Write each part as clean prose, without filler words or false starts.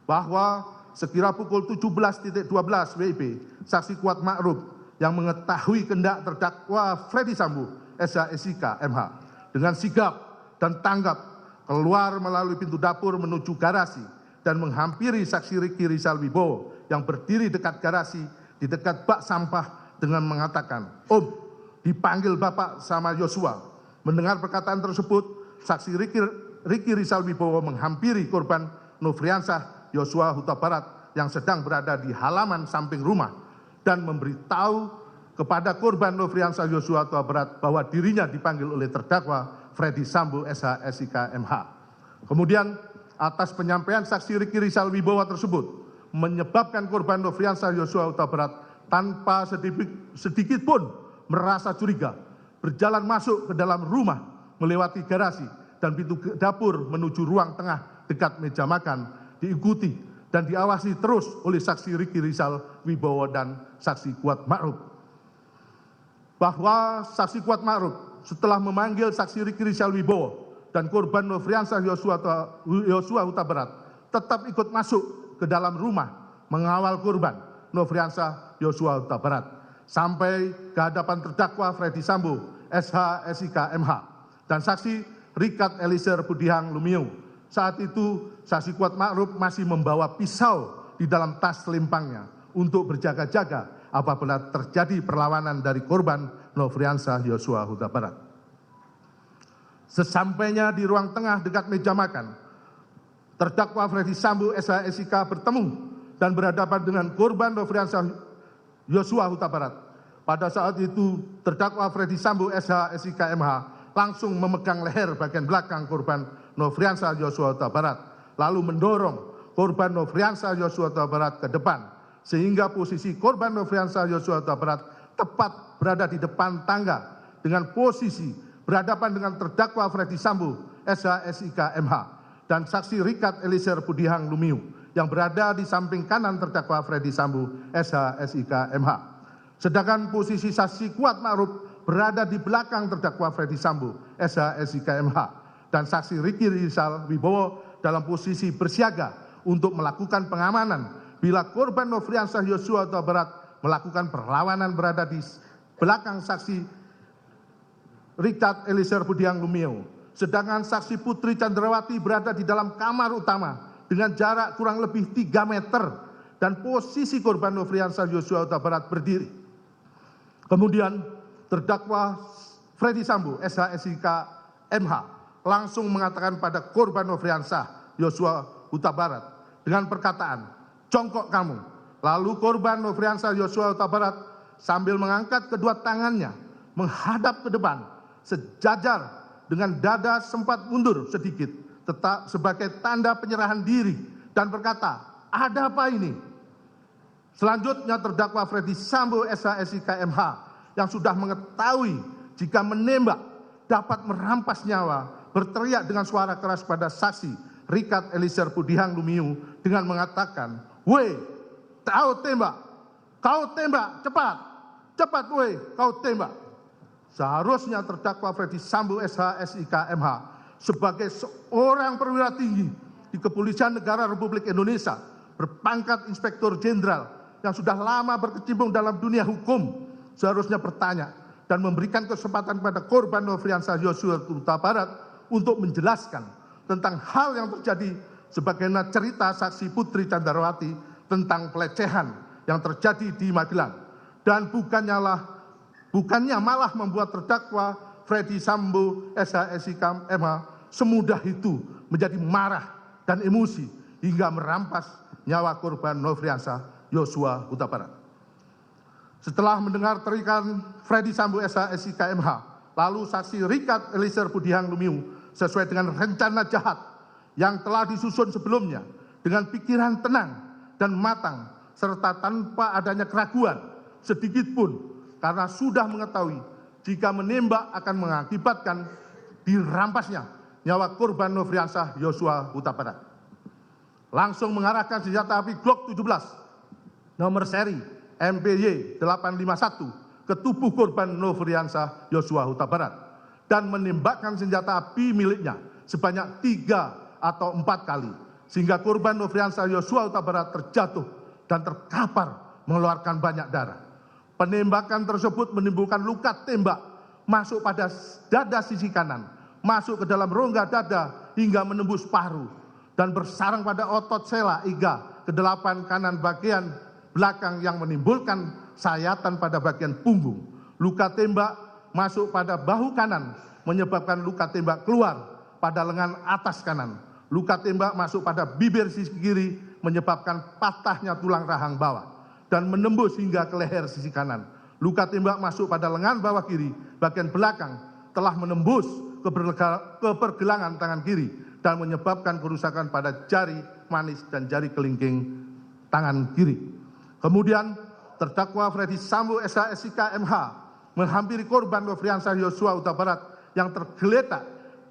bahwa sekira pukul 17.12 WIB, saksi Kuat Ma'ruf yang mengetahui kehendak terdakwa Ferdy Sambo, SH-SIK, MH dengan sigap dan tanggap keluar melalui pintu dapur menuju garasi dan menghampiri saksi Riki Rizal Wibowo yang berdiri dekat garasi di dekat bak sampah dengan mengatakan, "Om, dipanggil Bapak sama Yosua." Mendengar perkataan tersebut, saksi Riki Rizal Wibowo menghampiri korban Nofriansah Yosua Huta Barat yang sedang berada di halaman samping rumah dan memberitahu kepada korban Nofriansah Yosua Huta Barat bahwa dirinya dipanggil oleh terdakwa Ferdy Sambo, SH-SIK, MH. Kemudian atas penyampaian saksi Riki Rizal Wibowo tersebut menyebabkan korban Nofriansah Yosua Huta Barat tanpa sedikit pun merasa curiga berjalan masuk ke dalam rumah melewati garasi dan pintu dapur menuju ruang tengah dekat meja makan, diikuti dan diawasi terus oleh saksi Riki Rizal Wibowo dan saksi Kuat Ma'ruf. Bahwa saksi Kuat Ma'ruf setelah memanggil saksi Riki Rizal Wibowo dan korban Nofriansah Yosua Huta Barat tetap ikut masuk ke dalam rumah mengawal korban Nofriansah Yosua Huta Barat sampai ke hadapan terdakwa Ferdy Sambo, SH-SIK, MH dan saksi Richard Eliezer Budiang Lumiu. Saat itu saksi Kuat Ma'ruf masih membawa pisau di dalam tas selempangnya untuk berjaga-jaga apabila terjadi perlawanan dari korban Nofriansah Yosua Huta Barat. Sesampainya di ruang tengah dekat meja makan, terdakwa Ferdy Sambo, SH-SIK bertemu dan berhadapan dengan korban Nofriansah Yosua Huta Barat. Pada saat itu terdakwa Ferdy Sambo, SH-SIK, MH langsung memegang leher bagian belakang korban Nofriansah Yosua Huta Barat, lalu mendorong korban Nofriansah Yosua Huta Barat ke depan, sehingga posisi korban Nofriansah Yosua Huta Barat tepat berada di depan tangga dengan posisi berhadapan dengan terdakwa Ferdy Sambo, SH-SIK, MH dan saksi Richard Eliezer Budiang Lumiu yang berada di samping kanan terdakwa Ferdy Sambo, SH-SIK, MH. Sedangkan posisi saksi Kuat Ma'ruf berada di belakang terdakwa Ferdy Sambo, SH-SIK, MH dan saksi Riki Rizal Wibowo dalam posisi bersiaga untuk melakukan pengamanan bila korban Nofriansah Yosua Huta Barat melakukan perlawanan berada di belakang saksi Richard Eliezer Budiang Lumiu. Sedangkan saksi Putri Chandrawati berada di dalam kamar utama dengan jarak kurang lebih 3 meter dan posisi korban Nofriansah Yosua Huta Barat berdiri. Kemudian terdakwa Ferdy Sambo, SH-SIK, MH langsung mengatakan pada korban Nofriansah Yosua Huta Barat dengan perkataan, "Jongkok kamu." Lalu korban Nofriansah Yosua Huta Barat sambil mengangkat kedua tangannya menghadap ke depan sejajar dengan dada sempat mundur sedikit tetap sebagai tanda penyerahan diri dan berkata, "Ada apa ini?" Selanjutnya terdakwa Ferdy Sambo, SH-SIK, MH yang sudah mengetahui jika menembak dapat merampas nyawa berteriak dengan suara keras pada saksi Richard Eliezer Budiang Lumiu dengan mengatakan, "Woi, kau tembak, cepat, cepat woi, kau tembak." Seharusnya terdakwa Ferdy Sambo, SH-SIK, MH sebagai seorang perwira tinggi di Kepolisian Negara Republik Indonesia berpangkat Inspektur Jenderal yang sudah lama berkecimpung dalam dunia hukum seharusnya bertanya dan memberikan kesempatan pada korban Nofriansah Yosua Huta Barat untuk menjelaskan tentang hal yang terjadi sebagaimana cerita saksi Putri Chandrawati tentang pelecehan yang terjadi di Magelang dan bukannya malah membuat terdakwa Ferdy Sambo, SH-SIK, MH semudah itu menjadi marah dan emosi hingga merampas nyawa korban Nofriansah Yosua Huta Barat. Setelah mendengar teriakan Ferdy Sambo, SH-SIK, MH, lalu saksi Richard Eliezer Budiang Lumiu sesuai dengan rencana jahat yang telah disusun sebelumnya dengan pikiran tenang dan matang serta tanpa adanya keraguan sedikit pun karena sudah mengetahui jika menembak akan mengakibatkan dirampasnya nyawa korban Nofriansah Yosua Huta Barat. Langsung mengarahkan senjata api Glock 17 nomor seri MPY 851 ke tubuh korban Nofriansah Yosua Huta Barat dan menembakkan senjata api miliknya sebanyak 3 atau 4 kali sehingga korban Nofriansah Yosua Huta Barat terjatuh dan terkapar mengeluarkan banyak darah. Penembakan tersebut menimbulkan luka tembak masuk pada dada sisi kanan, masuk ke dalam rongga dada hingga menembus paru, dan bersarang pada otot sela iga ke-8 kanan bagian belakang yang menimbulkan sayatan pada bagian punggung. Luka tembak masuk pada bahu kanan menyebabkan luka tembak keluar pada lengan atas kanan. Luka tembak masuk pada bibir sisi kiri menyebabkan patahnya tulang rahang bawah dan menembus hingga ke leher sisi kanan. Luka tembak masuk pada lengan bawah kiri bagian belakang telah menembus ke pergelangan tangan kiri dan menyebabkan kerusakan pada jari manis dan jari kelingking tangan kiri. Kemudian terdakwa Freddy Sambo SH/SIK MH menghampiri korban Nofriansah Yosua Huta Barat yang tergeletak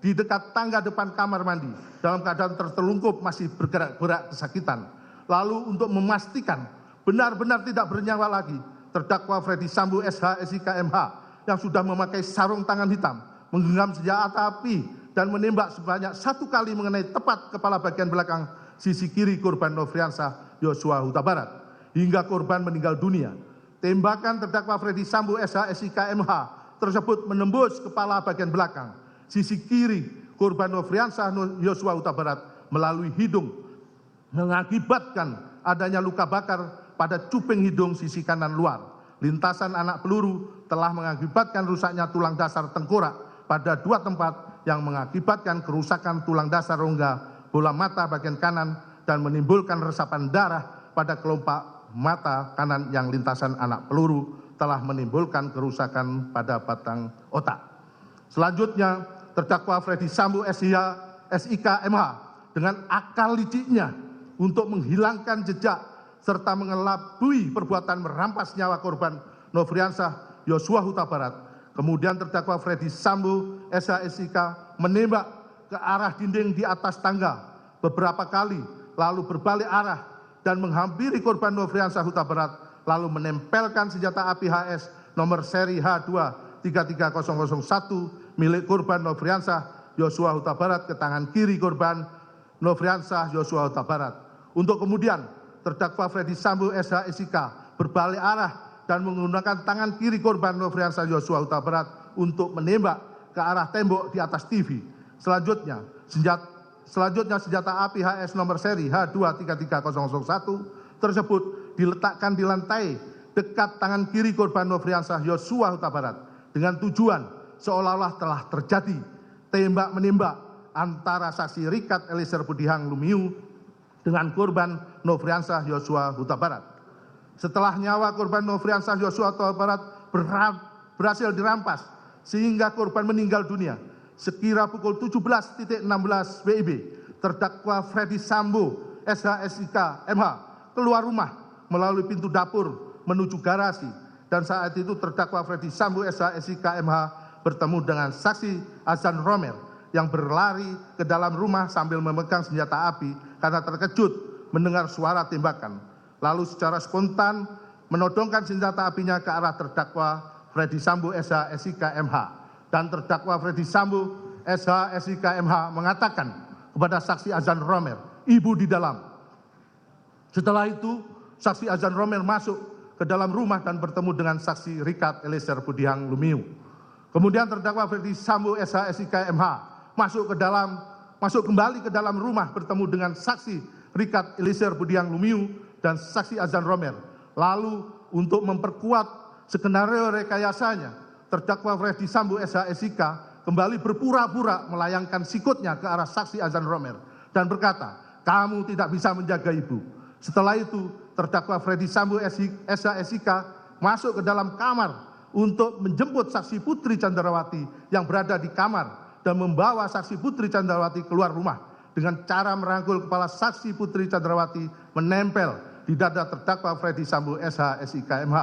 di dekat tangga depan kamar mandi dalam keadaan tertelungkup masih bergerak-gerak kesakitan. Lalu untuk memastikan benar-benar tidak bernyawa lagi, terdakwa Freddy Sambo SH/SIK MH yang sudah memakai sarung tangan hitam, menggenggam senjata api dan menembak sebanyak 1 kali mengenai tepat kepala bagian belakang sisi kiri korban Nofriansah Yosua Huta Barat hingga korban meninggal dunia. Tembakan terdakwa Freddy Sambo SH/SIK MH tersebut menembus kepala bagian belakang sisi kiri korban Nofriansah Yosua Huta Barat melalui hidung, mengakibatkan adanya luka bakar pada cuping hidung sisi kanan luar. Lintasan anak peluru telah mengakibatkan rusaknya tulang dasar tengkorak pada 2 tempat yang mengakibatkan kerusakan tulang dasar rongga bola mata bagian kanan dan menimbulkan resapan darah pada kelopak mata kanan yang lintasan anak peluru telah menimbulkan kerusakan pada batang otak. Selanjutnya, terdakwa Freddy Sambo SH/SIK MH dengan akal liciknya untuk menghilangkan jejak serta mengelabui perbuatan merampas nyawa korban Nofriansah Yosua Huta Barat. Kemudian terdakwa Freddy Sambo SH/SIK menembak ke arah dinding di atas tangga beberapa kali, lalu berbalik arah dan menghampiri korban Nofriansah Huta Barat, lalu menempelkan senjata api HS nomor seri H2 33001 milik korban Nofriansah Yosua Huta Barat ke tangan kiri korban Nofriansah Yosua Huta Barat. Untuk kemudian terdakwa Freddy Sambo SH/SIK berbalik arah dan menggunakan tangan kiri korban Nofriansah Yosua Huta Barat untuk menembak ke arah tembok di atas TV. Selanjutnya senjata api HS nomor seri H2 33001 tersebut diletakkan di lantai dekat tangan kiri korban Nofriansah Yosua Huta Barat dengan tujuan seolah-olah telah terjadi tembak-menembak antara saksi Richard Eliezer Budiang Lumiu dengan korban Nofriansah Yosua Huta Barat. Setelah nyawa korban Nofriansah Yosua Huta Barat berhasil dirampas sehingga korban meninggal dunia, sekira pukul 17.16 WIB, terdakwa Freddy Sambo SH/SIK MH keluar rumah melalui pintu dapur menuju garasi, dan saat itu terdakwa Freddy Sambo SH/SIK MH bertemu dengan saksi Azan Romer yang berlari ke dalam rumah sambil memegang senjata api karena terkejut mendengar suara tembakan. Lalu secara spontan menodongkan senjata apinya ke arah terdakwa Freddy Sambo SH/SIK MH. Dan terdakwa Freddy Sambo SH/SIK MH mengatakan kepada saksi Azan Romer, "Ibu di dalam." Setelah itu, saksi Azan Romer masuk ke dalam rumah dan bertemu dengan saksi Richard Eliezer Budiang Lumiu. Kemudian terdakwa Freddy Sambo SH/SIK MH masuk kembali ke dalam rumah bertemu dengan saksi Richard Eliezer Budiang Lumiu dan saksi Azan Romer. Lalu untuk memperkuat skenario rekayasanya, terdakwa Freddy Sambo SH/SIK kembali berpura-pura melayangkan sikutnya ke arah saksi Azan Romer dan berkata, "Kamu tidak bisa menjaga ibu." Setelah itu, terdakwa Freddy Sambo SH/SIK masuk ke dalam kamar untuk menjemput saksi Putri Candrawati yang berada di kamar dan membawa saksi Putri Candrawati keluar rumah dengan cara merangkul kepala saksi Putri Candrawati menempel di dada terdakwa Freddy Sambo SH/SIK MH.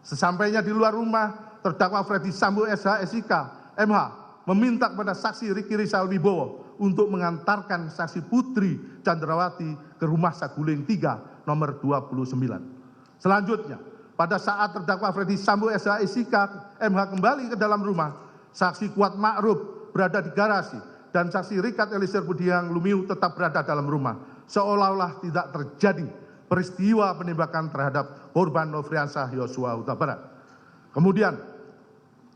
Sesampainya di luar rumah, terdakwa Freddy Sambo SH/SIK MH meminta kepada saksi Riki Rizal Wibowo untuk mengantarkan saksi Putri Candrawati ke rumah Saguling 3 nomor 29. Selanjutnya, pada saat terdakwa Freddy Sambo SH/SIK MH kembali ke dalam rumah, saksi Kuat Ma'ruf berada di garasi dan saksi Richard Eliezer Budiang Lumiu tetap berada dalam rumah. seolah-olah tidak terjadi peristiwa penembakan terhadap korban Nofriansah Yosua Huta Barat. Kemudian,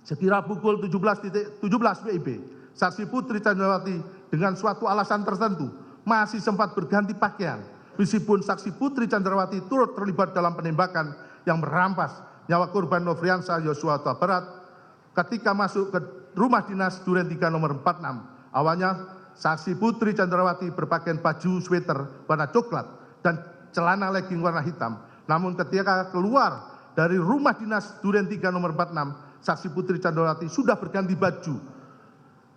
sekira pukul 17.17 WIB, saksi Putri Candrawati dengan suatu alasan tertentu masih sempat berganti pakaian, meskipun saksi Putri Candrawati turut terlibat dalam penembakan yang merampas nyawa korban Nofriansah Yosua Huta Barat ketika masuk ke rumah dinas Duren 3 nomor 46. Awalnya, saksi Putri Candrawati berpakaian baju sweater warna coklat dan celana legging warna hitam. Namun ketika keluar dari rumah dinas Duren 3 nomor 46, saksi Putri Candrawati sudah berganti baju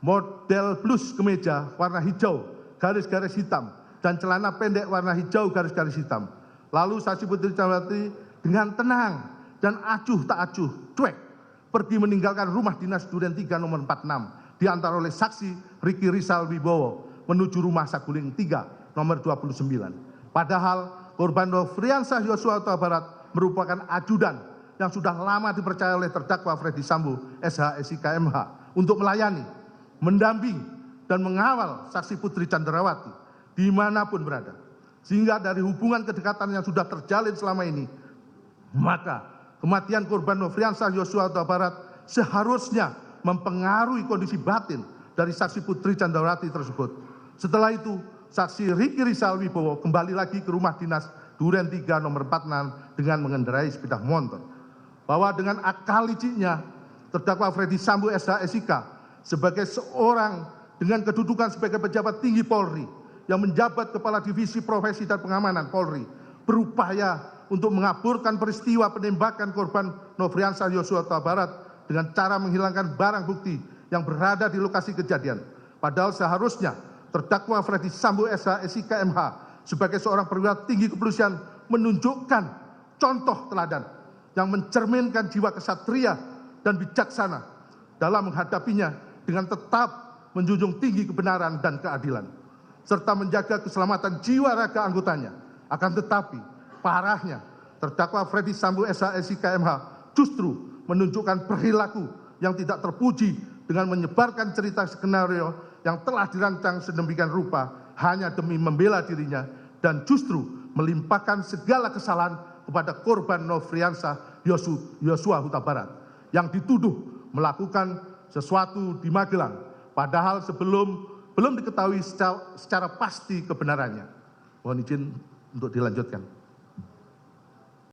model blus kemeja warna hijau garis-garis hitam dan celana pendek warna hijau garis-garis hitam. Lalu saksi Putri Candrawati dengan tenang dan acuh tak acuh cuek pergi meninggalkan rumah dinas Duren 3 nomor 46 diantar oleh saksi Riki Rizal Wibowo menuju rumah Saguling 3 nomor 29. Padahal korban Nofriansah Yosua Huta Barat merupakan ajudan yang sudah lama dipercaya oleh terdakwa Freddy Sambo SH SIK MH untuk melayani, mendampingi, dan mengawal saksi Putri Candrawati dimanapun berada. Sehingga dari hubungan kedekatan yang sudah terjalin selama ini, maka kematian korban Nofriansah Yosua Huta Barat seharusnya mempengaruhi kondisi batin dari saksi Putri Candrawati tersebut. Setelah itu, saksi Riki Rizal Wibowo kembali lagi ke rumah dinas Duren 3 nomor 46 dengan mengendarai sepeda motor. Bahwa dengan akal liciknya, terdakwa Freddy Sambo SH SIK sebagai seorang dengan kedudukan sebagai pejabat tinggi Polri yang menjabat Kepala Divisi Profesi dan Pengamanan Polri berupaya untuk mengaburkan peristiwa penembakan korban Nofriansah Yosua Huta Barat dengan cara menghilangkan barang bukti yang berada di lokasi kejadian. Padahal seharusnya terdakwa Freddy Sambo SH SIK MH sebagai seorang perwira tinggi kepolisian menunjukkan contoh teladan yang mencerminkan jiwa kesatria dan bijaksana dalam menghadapinya dengan tetap menjunjung tinggi kebenaran dan keadilan, serta menjaga keselamatan jiwa raga anggotanya. Akan tetapi, parahnya, terdakwa Freddy Sambo SH SIK MH justru menunjukkan perilaku yang tidak terpuji dengan menyebarkan cerita skenario yang telah dirancang sedemikian rupa hanya demi membela dirinya dan justru melimpahkan segala kesalahan kepada korban Nofriansah Yosua Huta Barat yang dituduh melakukan sesuatu di Magelang, padahal belum diketahui secara pasti kebenarannya. Mohon izin untuk dilanjutkan.